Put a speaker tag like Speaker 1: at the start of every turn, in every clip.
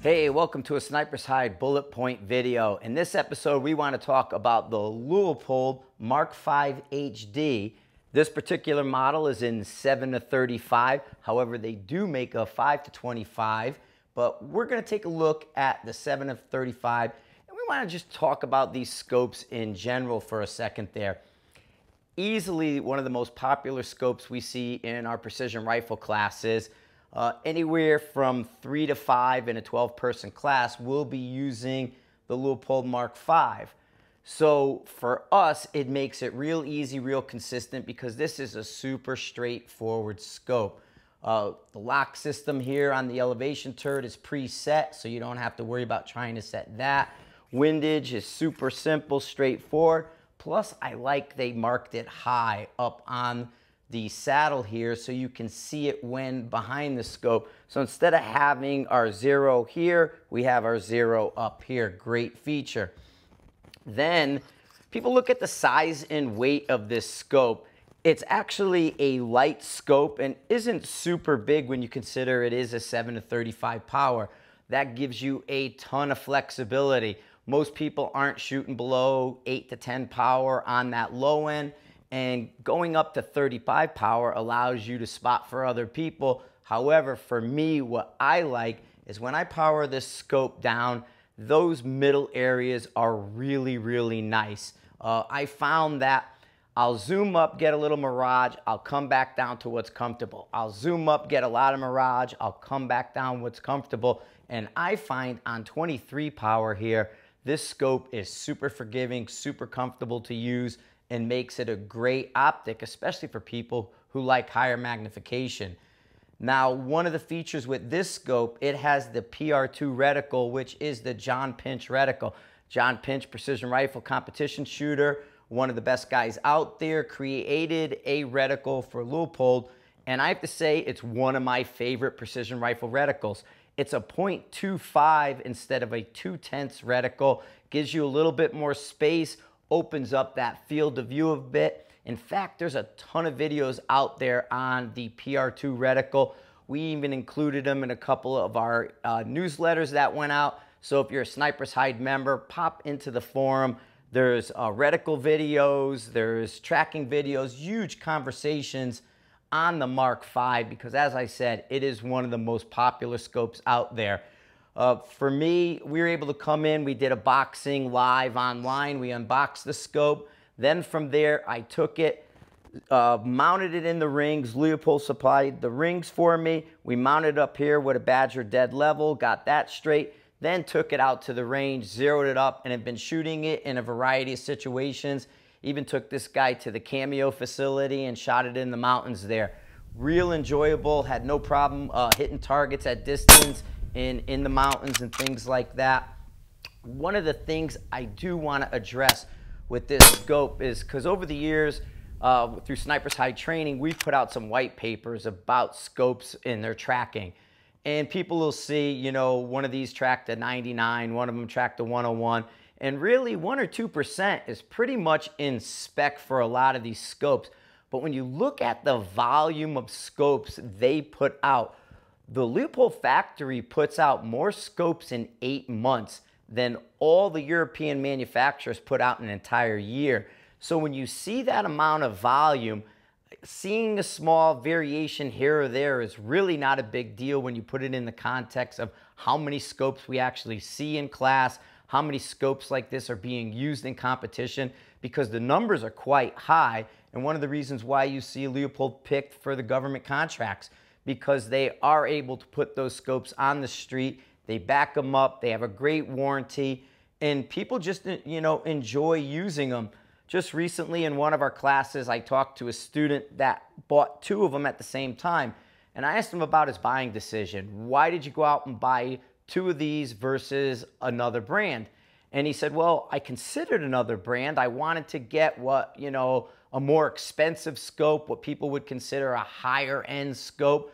Speaker 1: Hey, welcome to a Sniper's Hide bullet point video. In this episode, we want to talk about the Leupold Mk5HD. This particular model is in 7-35. However, they do make a 5-25, but we're going to take a look at the 7-35, and we want to just talk about these scopes in general for a second there. Easily one of the most popular scopes we see in our precision rifle classes. Anywhere from 3 to 5 in a 12-person class will be using the Leupold Mk5. So for us, it makes it real easy, real consistent, because this is a super straightforward scope. The lock system here on the elevation turret is preset, so you don't have to worry about trying to set that. Windage is super simple, straightforward. Plus, I like they marked it high up on the saddle here so you can see it when behind the scope. So instead of having our 0 here, we have our 0 up here. Great feature. Then people look at the size and weight of this scope. It's actually a light scope and isn't super big when you consider it is a 7-35 power. That gives you a ton of flexibility. Most people aren't shooting below 8 to 10 power on that low end. And going up to 35 power allows you to spot for other people. However, for me, what I like is when I power this scope down, those middle areas are really, really nice. I found that I'll zoom up, get a little mirage, I'll come back down to what's comfortable. I'll zoom up, get a lot of mirage, I'll come back down what's comfortable. And I find on 23 power here, this scope is super forgiving, super comfortable to use, and makes it a great optic, especially for people who like higher magnification. Now, one of the features with this scope, it has the PR2 reticle, which is the John Pinch reticle. John Pinch, precision rifle competition shooter, one of the best guys out there, created a reticle for Leupold, and I have to say it's one of my favorite precision rifle reticles. It's a .25 instead of a 2/10 reticle, gives you a little bit more space, opens up that field of view a bit. In fact, there's a ton of videos out there on the PR2 reticle. We even included them in a couple of our newsletters that went out. So if you're a Sniper's Hide member, pop into the forum. There's reticle videos, there's tracking videos, huge conversations on the Mk5, because as I said, it is one of the most popular scopes out there. For me, we were able to come in, we did a boxing live online, we unboxed the scope. Then from there, I took it, mounted it in the rings. Leupold supplied the rings for me. We mounted up here with a Badger dead level, got that straight, then took it out to the range, zeroed it up, and have been shooting it in a variety of situations. Even took this guy to the Cameo facility and shot it in the mountains there. Real enjoyable, had no problem hitting targets at distance in the mountains and things like that. One of the things I do want to address with this scope is because over the years, through Sniper's Hide training, we've put out some white papers about scopes and their tracking. And people will see, you know, one of these tracked to 99, one of them tracked to 101. And really 1 or 2% is pretty much in spec for a lot of these scopes. But when you look at the volume of scopes they put out, the Leupold factory puts out more scopes in 8 months than all the European manufacturers put out in an entire year. So when you see that amount of volume, seeing a small variation here or there is really not a big deal when you put it in the context of how many scopes we actually see in class, how many scopes like this are being used in competition, because the numbers are quite high. And one of the reasons why you see Leupold picked for the government contracts, because they are able to put those scopes on the street. They back them up. They have a great warranty, and people just, you know, enjoy using them. Just recently in one of our classes, I talked to a student that bought 2 of them at the same time, and I asked him about his buying decision. Why did you go out and buy 2 of these versus another brand? And he said, well, I considered another brand. I wanted to get what, you know, a more expensive scope, what people would consider a higher end scope.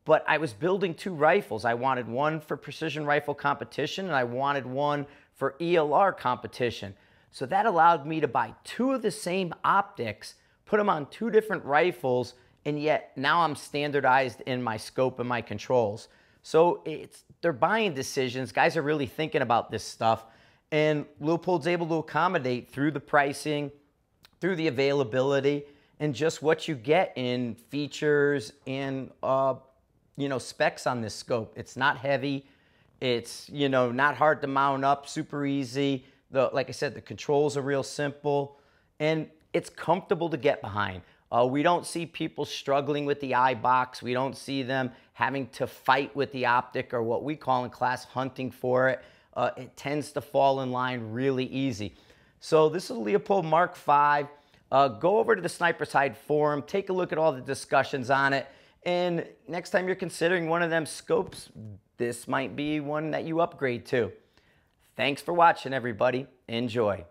Speaker 1: but I was building two rifles. I wanted one for precision rifle competition, and I wanted one for ELR competition. So that allowed me to buy two of the same optics, put them on two different rifles, and yet now I'm standardized in my scope and my controls. So they're buying decisions. Guys are really thinking about this stuff, and Leupold's able to accommodate through the pricing, through the availability, and just what you get in features and specs on this scope. It's not heavy. It's not hard to mount up, super easy. Like I said, the controls are real simple, and it's comfortable to get behind. We don't see people struggling with the eye box. We don't see them having to fight with the optic, or what we call in class hunting for it. It tends to fall in line really easy. So this is Leupold Mk5. Go over to the Sniper's Hide forum, take a look at all the discussions on it, and next time you're considering one of them scopes, this might be one that you upgrade to. Thanks for watching, everybody. Enjoy.